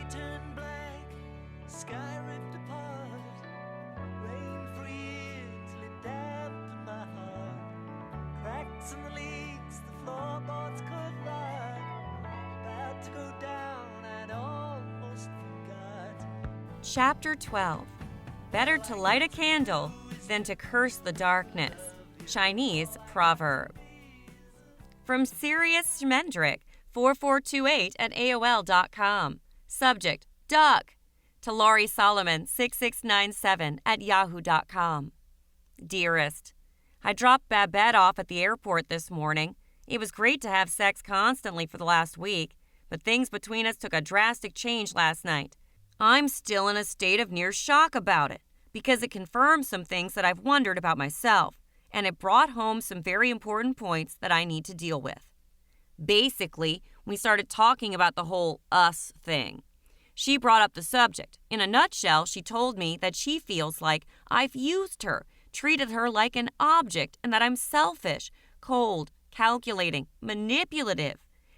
turned black, sky ripped apart, rain for years till it dampened my heart. Cracks in the leaks, the floorboards could rot. About to go down, I'd almost forgot. Chapter 12. Better to light a candle than to curse the darkness. Chinese proverb. From Sirius Schmendrick, 4428 at AOL.com. Subject, Duck. To Laurie Solomon, 6697 at Yahoo.com. Dearest, I dropped Babette off at the airport this morning. It was great to have sex constantly for the last week, but things between us took a drastic change last night. I'm still in a state of near shock about it, because it confirmed some things that I've wondered about myself, and it brought home some very important points that I need to deal with. Basically, we started talking about the whole us thing. She brought up the subject. In a nutshell, she told me that she feels like I've used her, treated her like an object, and that I'm selfish, cold, calculating, manipulative,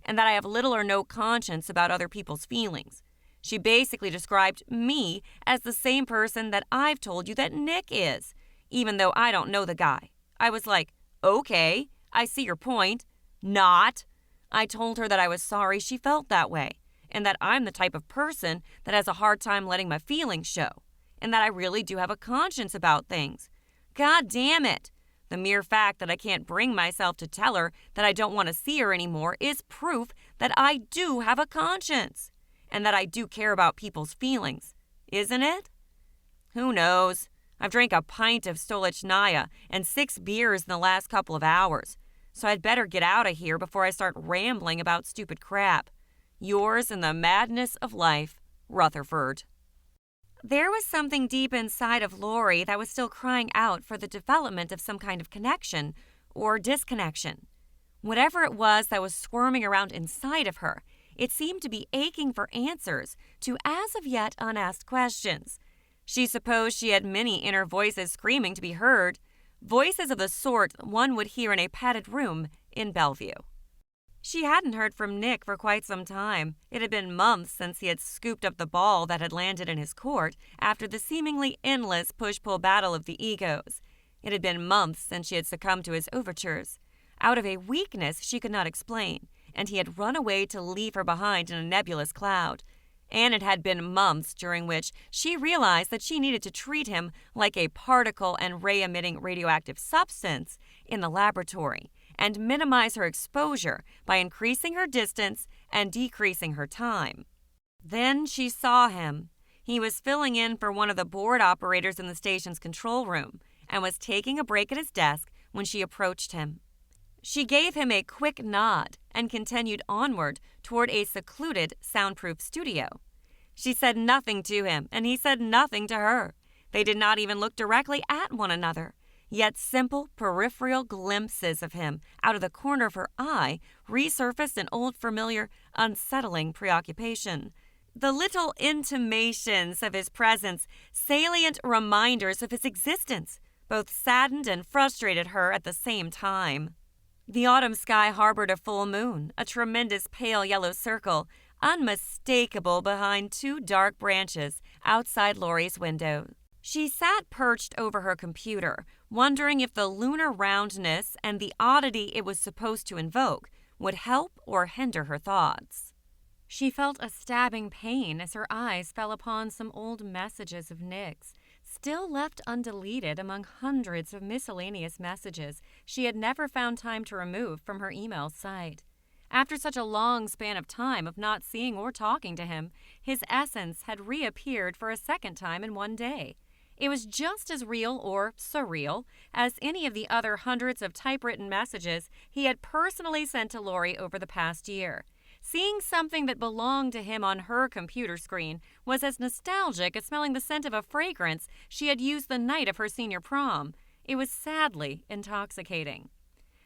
and that I have little or no conscience about other people's feelings. She basically described me as the same person that I've told you that Nick is, even though I don't know the guy. I was like, okay, I see your point. Not. I told her that I was sorry she felt that way, and that I'm the type of person that has a hard time letting my feelings show, and that I really do have a conscience about things. God damn it! The mere fact that I can't bring myself to tell her that I don't want to see her anymore is proof that I do have a conscience, and that I do care about people's feelings, isn't it? Who knows? I've drank a pint of Stolichnaya and 6 beers in the last couple of hours, so I'd better get out of here before I start rambling about stupid crap. Yours in the madness of life, Rutherford. There was something deep inside of Laurie that was still crying out for the development of some kind of connection or disconnection. Whatever it was that was squirming around inside of her, it seemed to be aching for answers to as of yet unasked questions. She supposed she had many inner voices screaming to be heard, voices of the sort one would hear in a padded room in Bellevue. She hadn't heard from Nick for quite some time. It had been months since he had scooped up the ball that had landed in his court after the seemingly endless push-pull battle of the egos. It had been months since she had succumbed to his overtures, out of a weakness she could not explain, and he had run away to leave her behind in a nebulous cloud. And it had been months during which she realized that she needed to treat him like a particle and ray-emitting radioactive substance in the laboratory and minimize her exposure by increasing her distance and decreasing her time. Then she saw him. He was filling in for one of the board operators in the station's control room and was taking a break at his desk when she approached him. She gave him a quick nod and continued onward toward a secluded, soundproof studio. She said nothing to him, and he said nothing to her. They did not even look directly at one another, yet simple, peripheral glimpses of him out of the corner of her eye resurfaced an old familiar, unsettling preoccupation. The little intimations of his presence, salient reminders of his existence, both saddened and frustrated her at the same time. The autumn sky harbored a full moon, a tremendous pale yellow circle, unmistakable behind 2 dark branches outside Laurie's window. She sat perched over her computer, wondering if the lunar roundness and the oddity it was supposed to invoke would help or hinder her thoughts. She felt a stabbing pain as her eyes fell upon some old messages of Nick's, still left undeleted among hundreds of miscellaneous messages she had never found time to remove from her email site. After such a long span of time of not seeing or talking to him, his essence had reappeared for a second time in one day. It was just as real or surreal as any of the other hundreds of typewritten messages he had personally sent to Laurie over the past year. Seeing something that belonged to him on her computer screen was as nostalgic as smelling the scent of a fragrance she had used the night of her senior prom. It was sadly intoxicating.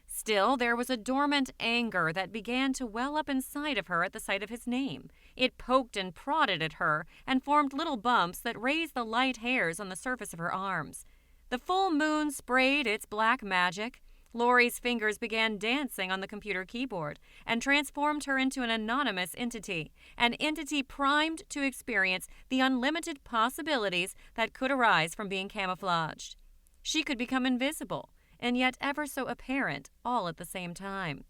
Still, there was a dormant anger that began to well up inside of her at the sight of his name. It poked and prodded at her and formed little bumps that raised the light hairs on the surface of her arms. The full moon sprayed its black magic. Lori's fingers began dancing on the computer keyboard and transformed her into an anonymous entity, an entity primed to experience the unlimited possibilities that could arise from being camouflaged. She could become invisible, and yet ever so apparent, all at the same time.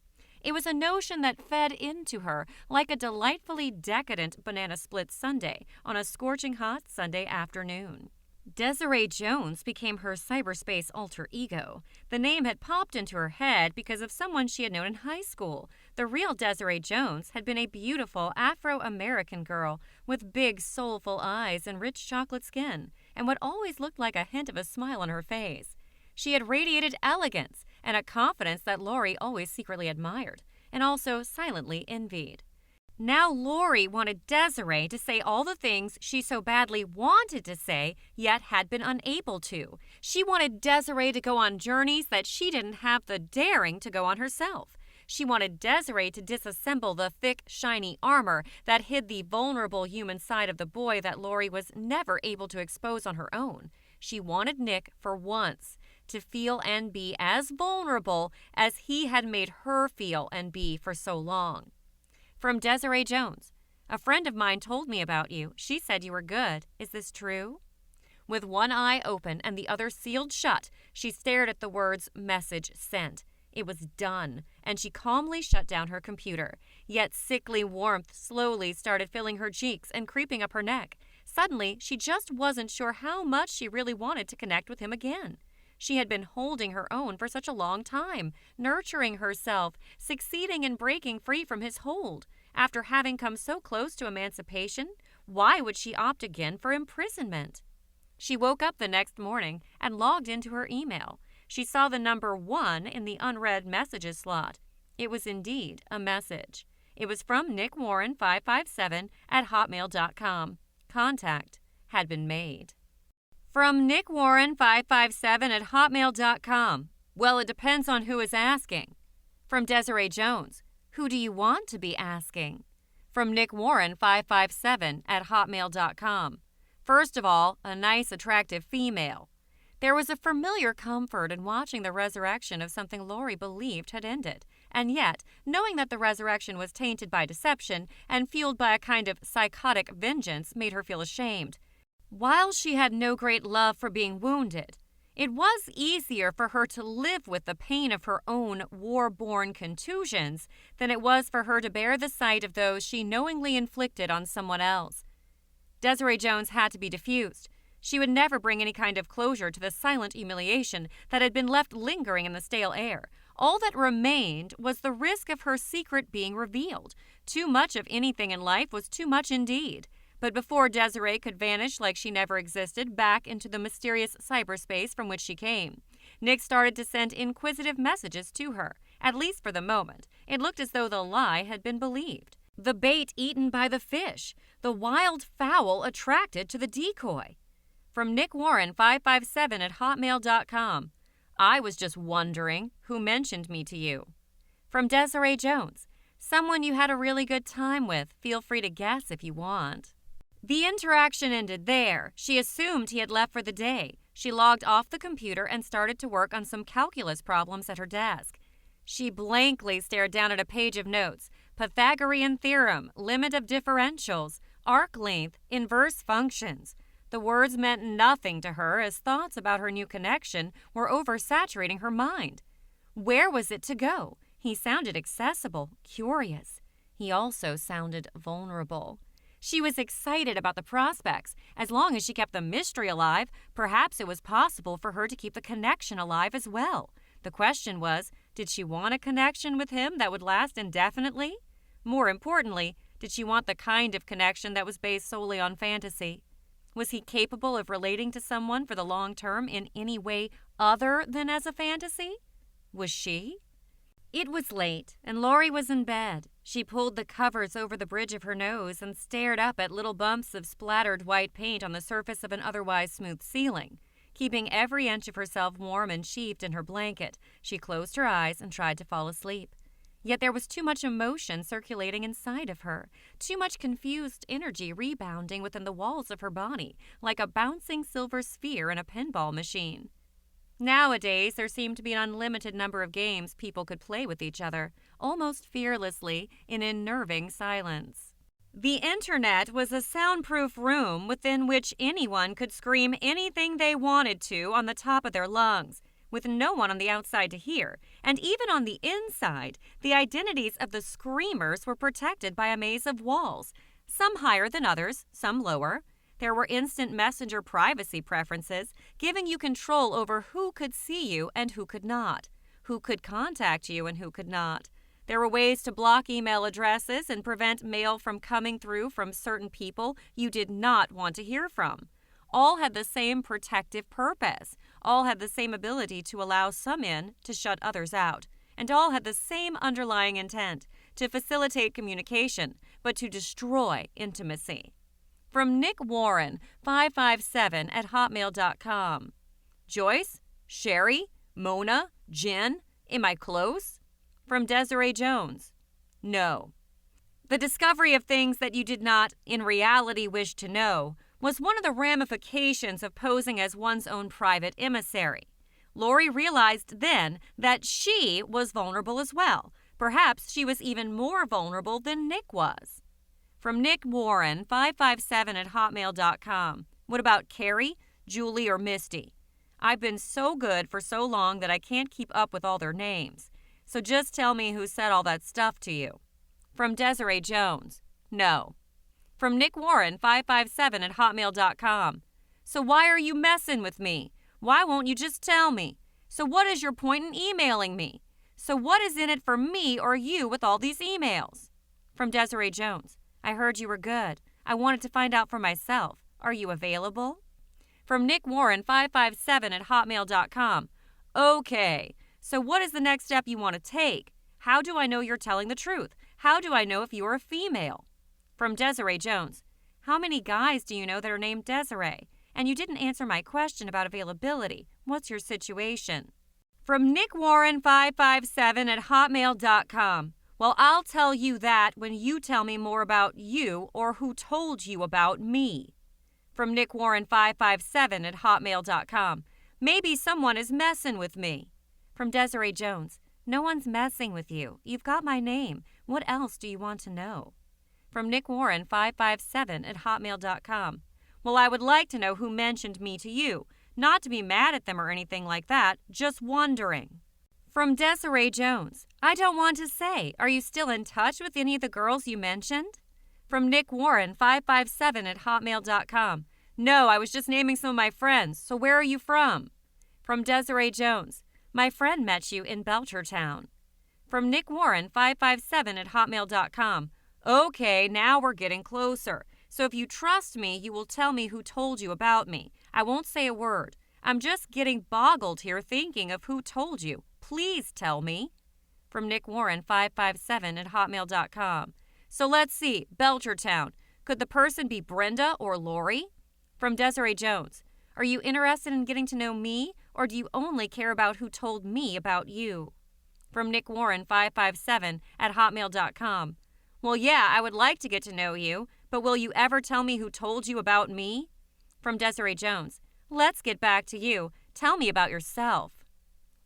It was a notion that fed into her like a delightfully decadent banana split sundae on a scorching hot Sunday afternoon. Desiree Jones became her cyberspace alter ego. The name had popped into her head because of someone she had known in high school. The real Desiree Jones had been a beautiful Afro-American girl with big, soulful eyes and rich chocolate skin, and what always looked like a hint of a smile on her face. She had radiated elegance and a confidence that Lori always secretly admired, and also silently envied. Now Lori wanted Desiree to say all the things she so badly wanted to say, yet had been unable to. She wanted Desiree to go on journeys that she didn't have the daring to go on herself. She wanted Desiree to disassemble the thick, shiny armor that hid the vulnerable human side of the boy that Lori was never able to expose on her own. She wanted Nick, for once, to feel and be as vulnerable as he had made her feel and be for so long. From Desiree Jones, a friend of mine told me about you. She said you were good. Is this true? With one eye open and the other sealed shut, she stared at the words message sent. It was done, and she calmly shut down her computer. Yet sickly warmth slowly started filling her cheeks and creeping up her neck. Suddenly, she just wasn't sure how much she really wanted to connect with him again. She had been holding her own for such a long time, nurturing herself, succeeding in breaking free from his hold. After having come so close to emancipation, why would she opt again for imprisonment? She woke up the next morning and logged into her email. She saw the number 1 in the unread messages slot. It was indeed a message. It was from Nick Warren 557 at hotmail.com. Contact had been made. From Nick Warren 557 at hotmail.com. Well, it depends on who is asking. From Desiree Jones. Who do you want to be asking? From Nick Warren 557 at hotmail.com. First of all, a nice, attractive female. There was a familiar comfort in watching the resurrection of something Lori believed had ended, and yet, knowing that the resurrection was tainted by deception and fueled by a kind of psychotic vengeance made her feel ashamed. While she had no great love for being wounded, it was easier for her to live with the pain of her own war-born contusions than it was for her to bear the sight of those she knowingly inflicted on someone else. Desiree Jones had to be diffused. She would never bring any kind of closure to the silent humiliation that had been left lingering in the stale air. All that remained was the risk of her secret being revealed. Too much of anything in life was too much indeed. But before Desiree could vanish like she never existed back into the mysterious cyberspace from which she came, Nick started to send inquisitive messages to her. At least for the moment, it looked as though the lie had been believed. The bait eaten by the fish, the wild fowl attracted to the decoy. From Nick Warren 557 at hotmail.com. I was just wondering who mentioned me to you. From Desiree Jones. Someone you had a really good time with. Feel free to guess if you want. The interaction ended there. She assumed he had left for the day. She logged off the computer and started to work on some calculus problems at her desk. She blankly stared down at a page of notes. Pythagorean theorem, limit of differentials, arc length, inverse functions. The words meant nothing to her as thoughts about her new connection were oversaturating her mind. Where was it to go? He sounded accessible, curious. He also sounded vulnerable. She was excited about the prospects. As long as she kept the mystery alive, perhaps it was possible for her to keep the connection alive as well. The question was, did she want a connection with him that would last indefinitely? More importantly, did she want the kind of connection that was based solely on fantasy? Was he capable of relating to someone for the long term in any way other than as a fantasy? Was she? It was late, and Lori was in bed. She pulled the covers over the bridge of her nose and stared up at little bumps of splattered white paint on the surface of an otherwise smooth ceiling. Keeping every inch of herself warm and sheathed in her blanket, she closed her eyes and tried to fall asleep. Yet there was too much emotion circulating inside of her, too much confused energy rebounding within the walls of her body, like a bouncing silver sphere in a pinball machine. Nowadays, there seemed to be an unlimited number of games people could play with each other, almost fearlessly, in unnerving silence. The internet was a soundproof room within which anyone could scream anything they wanted to on the top of their lungs, with no one on the outside to hear, and even on the inside, the identities of the screamers were protected by a maze of walls, some higher than others, some lower. There were instant messenger privacy preferences, giving you control over who could see you and who could not, who could contact you and who could not. There were ways to block email addresses and prevent mail from coming through from certain people you did not want to hear from. All had the same protective purpose. All had the same ability to allow some in, to shut others out. And all had the same underlying intent, to facilitate communication, but to destroy intimacy. From Nick Warren, 557 at hotmail.com. Joyce? Sherry? Mona? Jen? Am I close? From Desiree Jones. No. The discovery of things that you did not, in reality, wish to know was one of the ramifications of posing as one's own private emissary. Lori realized then that she was vulnerable as well. Perhaps she was even more vulnerable than Nick was. From Nick Warren, 557 at hotmail.com. What about Carrie, Julie, or Misty? I've been so good for so long that I can't keep up with all their names. So just tell me who said all that stuff to you. From Desiree Jones. No. From Nick Warren, 557 at hotmail.com. So why are you messing with me? Why won't you just tell me? So what is your point in emailing me? So what is in it for me or you with all these emails? From Desiree Jones. I heard you were good. I wanted to find out for myself. Are you available? From Nick Warren, 557 at hotmail.com. Okay. So what is the next step you want to take? How do I know you're telling the truth? How do I know if you are a female? From Desiree Jones. How many guys do you know that are named Desiree? And you didn't answer my question about availability. What's your situation? From Nick Warren, 557 at hotmail.com. Well, I'll tell you that when you tell me more about you or who told you about me. From Nick Warren, 557 at hotmail.com. Maybe someone is messing with me. From Desiree Jones. No one's messing with you. You've got my name. What else do you want to know? From Nick Warren, 557 at hotmail.com. Well, I would like to know who mentioned me to you. Not to be mad at them or anything like that, just wondering. From Desiree Jones. I don't want to say. Are you still in touch with any of the girls you mentioned? From Nick Warren, 557 at hotmail.com. No, I was just naming some of my friends. So where are you from? From Desiree Jones. My friend met you in Belchertown. From Nick Warren, 557 at hotmail.com. Okay, now we're getting closer. So if you trust me, you will tell me who told you about me. I won't say a word. I'm just getting boggled here thinking of who told you. Please tell me. From Nick Warren, 557 at hotmail.com. So let's see, Belchertown. Could the person be Brenda or Lori? From Desiree Jones. Are you interested in getting to know me, or do you only care about who told me about you? From Nick Warren, 557 at hotmail.com. Well, yeah, I would like to get to know you, but will you ever tell me who told you about me? From Desiree Jones. Let's get back to you. Tell me about yourself.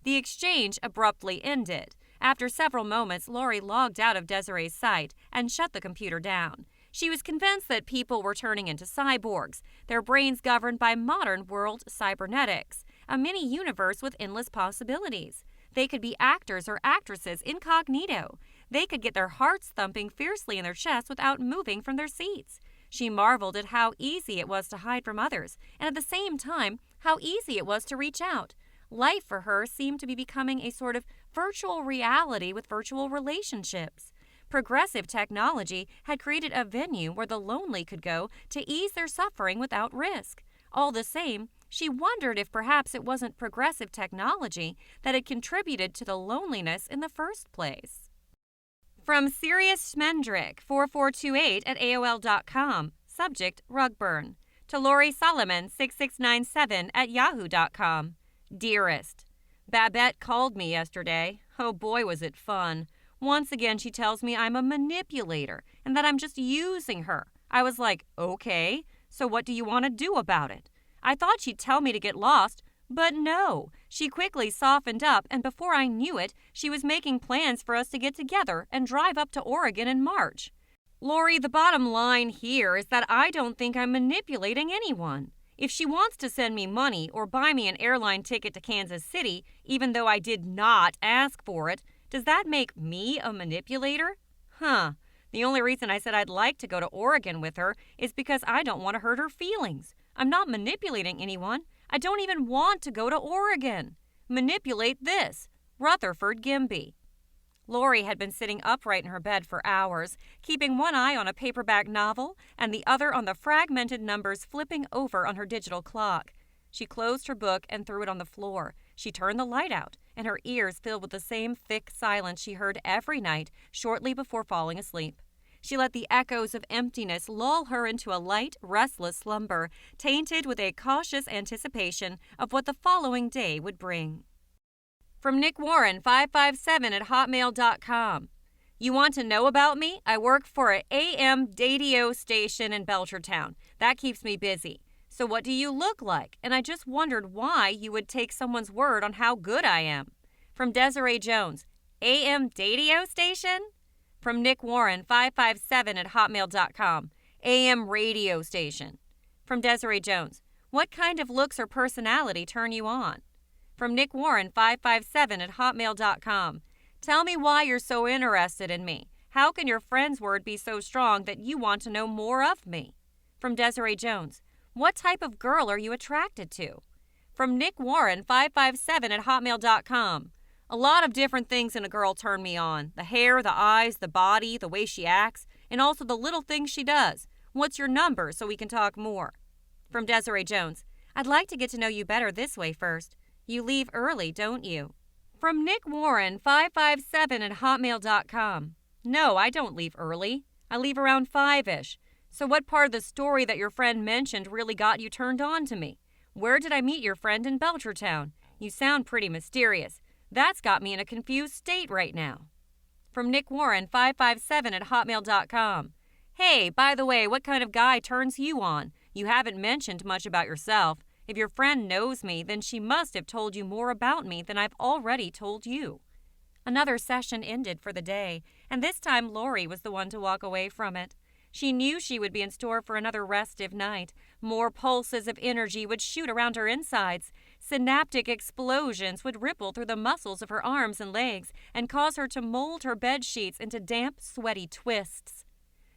The exchange abruptly ended. After several moments, Lori logged out of Desiree's site and shut the computer down. She was convinced that people were turning into cyborgs, their brains governed by modern world cybernetics, a mini-universe with endless possibilities. They could be actors or actresses incognito. They could get their hearts thumping fiercely in their chests without moving from their seats. She marveled at how easy it was to hide from others, and at the same time, how easy it was to reach out. Life for her seemed to be becoming a sort of virtual reality with virtual relationships. Progressive technology had created a venue where the lonely could go to ease their suffering without risk. All the same, she wondered if perhaps it wasn't progressive technology that had contributed to the loneliness in the first place. From Sirius Schmendrick, 4428 at AOL.com. Subject, rug burn. To Lori Solomon, 6697 at Yahoo.com. Dearest, Babette called me yesterday. Oh boy, was it fun. Once again, she tells me I'm a manipulator and that I'm just using her. I was like, okay, so what do you want to do about it? I thought she'd tell me to get lost, But no, she quickly softened up, and before I knew it, she was making plans for us to get together and drive up to Oregon in March. Lori, the bottom line here is that I don't think I'm manipulating anyone. If she wants to send me money or buy me an airline ticket to Kansas City, even though I did not ask for it, does that make me a manipulator? The only reason I said I'd like to go to Oregon with her is because I don't want to hurt her feelings. I'm not manipulating anyone. I don't even want to go to Oregon. Manipulate this. Rutherford Gimby. Lori had been sitting upright in her bed for hours, keeping one eye on a paperback novel and the other on the fragmented numbers flipping over on her digital clock. She closed her book and threw it on the floor. She turned the light out, and her ears filled with the same thick silence she heard every night shortly before falling asleep. She let the echoes of emptiness lull her into a light, restless slumber, tainted with a cautious anticipation of what the following day would bring. From Nick Warren, 557 at hotmail.com. You want to know about me? I work for an AM radio station in Belchertown. That keeps me busy. So what do you look like? And I just wondered why you would take someone's word on how good I am. From Desiree Jones, AM radio station? From Nick Warren, 557 at hotmail.com. AM radio station. From Desiree Jones, what kind of looks or personality turn you on? From Nick Warren, 557 at hotmail.com. Tell me why you're so interested in me. How can your friend's word be so strong that you want to know more of me? From Desiree Jones, what type of girl are you attracted to? From Nick Warren, 557 at hotmail.com. A lot of different things in a girl turn me on. The hair, the eyes, the body, the way she acts, and also the little things she does. What's your number so we can talk more? From Desiree Jones, I'd like to get to know you better this way first. You leave early, don't you? From Nick Warren, 557 at hotmail.com. No, I don't leave early. I leave around 5-ish. So what part of the story that your friend mentioned really got you turned on to me? Where did I meet your friend in Belchertown? You sound pretty mysterious. That's got me in a confused state right now. From Nick Warren, 557 at hotmail.com. Hey, by the way, what kind of guy turns you on? You haven't mentioned much about yourself. If your friend knows me, then she must have told you more about me than I've already told you. Another session ended for the day, and this time Lori was the one to walk away from it. She knew she would be in store for another restive night. More pulses of energy would shoot around her insides. Synaptic explosions would ripple through the muscles of her arms and legs and cause her to mold her bed sheets into damp, sweaty twists.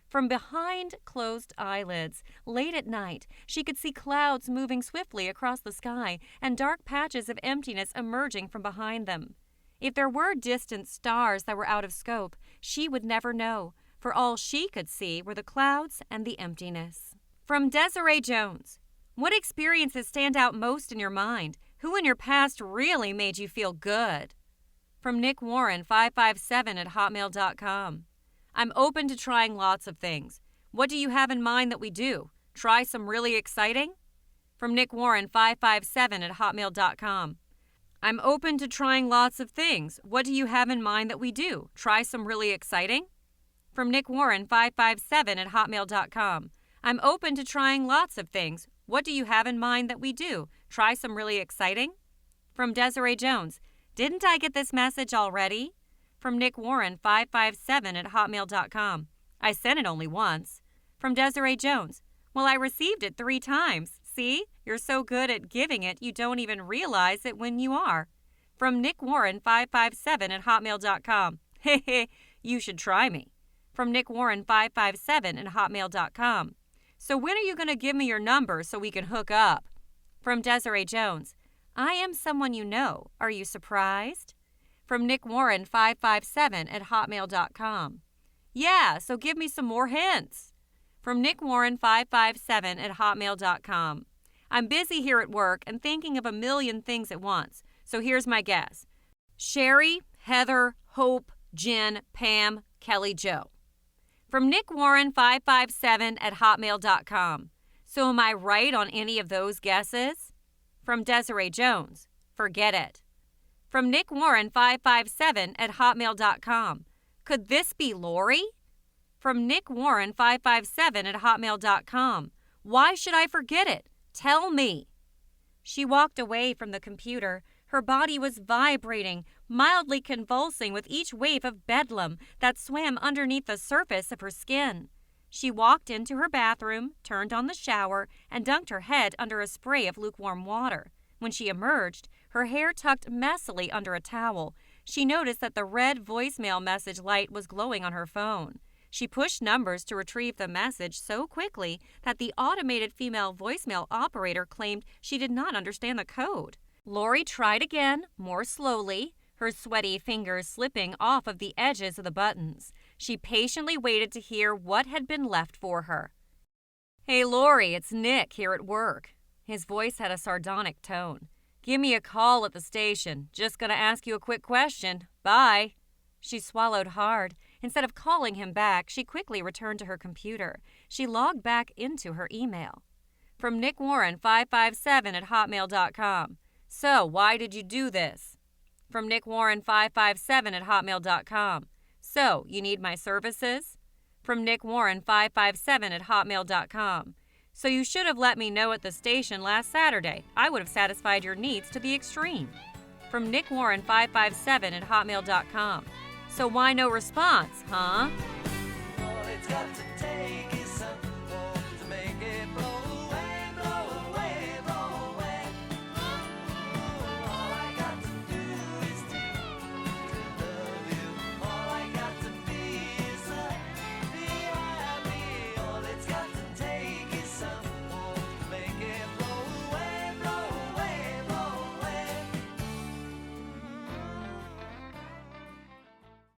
From behind closed eyelids, late at night, she could see clouds moving swiftly across the sky and dark patches of emptiness emerging from behind them. If there were distant stars that were out of scope, she would never know, for all she could see were the clouds and the emptiness. From Desiree Jones, what experiences stand out most in your mind? Who in your past really made you feel good? From Nick Warren, 557 at hotmail.com. I'm open to trying lots of things. What do you have in mind that we do? Try some really exciting? From Nick Warren, 557 at hotmail.com. I'm open to trying lots of things. What do you have in mind that we do? Try some really exciting? From Nick Warren, 557 at hotmail.com. I'm open to trying lots of things. What do you have in mind that we do? Try some really exciting? From Desiree Jones. Didn't I get this message already? From Nick Warren, 557 at hotmail.com. I sent it only once. From Desiree Jones. Well, I received it 3 times. See? You're so good at giving it, you don't even realize it when you are. From Nick Warren, 557 at hotmail.com. Hehe, you should try me. From Nick Warren, 557 at hotmail.com. So when are you going to give me your number so we can hook up? From Desiree Jones. I am someone you know. Are you surprised? From Nick Warren, 557 at hotmail.com. Yeah, so give me some more hints. From Nick Warren, 557 at hotmail.com. I'm busy here at work and thinking of a million things at once. So here's my guess. Sherry, Heather, Hope, Jen, Pam, Kelly, Joe. From Nick Warren, 557 at hotmail.com. So am I right on any of those guesses? From Desiree Jones. Forget it. From Nick Warren, 557 at hotmail.com. Could this be Lori? From Nick Warren, 557 at hotmail.com. Why should I forget it? Tell me. She walked away from the computer. Her body was vibrating, mildly convulsing with each wave of bedlam that swam underneath the surface of her skin. She walked into her bathroom, turned on the shower, and dunked her head under a spray of lukewarm water. When she emerged, her hair tucked messily under a towel, she noticed that the red voicemail message light was glowing on her phone. She pushed numbers to retrieve the message so quickly that the automated female voicemail operator claimed she did not understand the code. Lori tried again, more slowly, her sweaty fingers slipping off of the edges of the buttons. She patiently waited to hear what had been left for her. "Hey, Lori, it's Nick here at work." His voice had a sardonic tone. "Give me a call at the station. Just gonna ask you a quick question. Bye." She swallowed hard. Instead of calling him back, she quickly returned to her computer. She logged back into her email. From Nick Warren 557 at hotmail.com. "So, why did you do this?" From Nick Warren 557 at hotmail.com. "So, you need my services?" From Nick Warren 557 at hotmail.com. "So you should have let me know at the station last Saturday. I would have satisfied your needs to the extreme." From Nick Warren 557 at hotmail.com. "So why no response, huh?"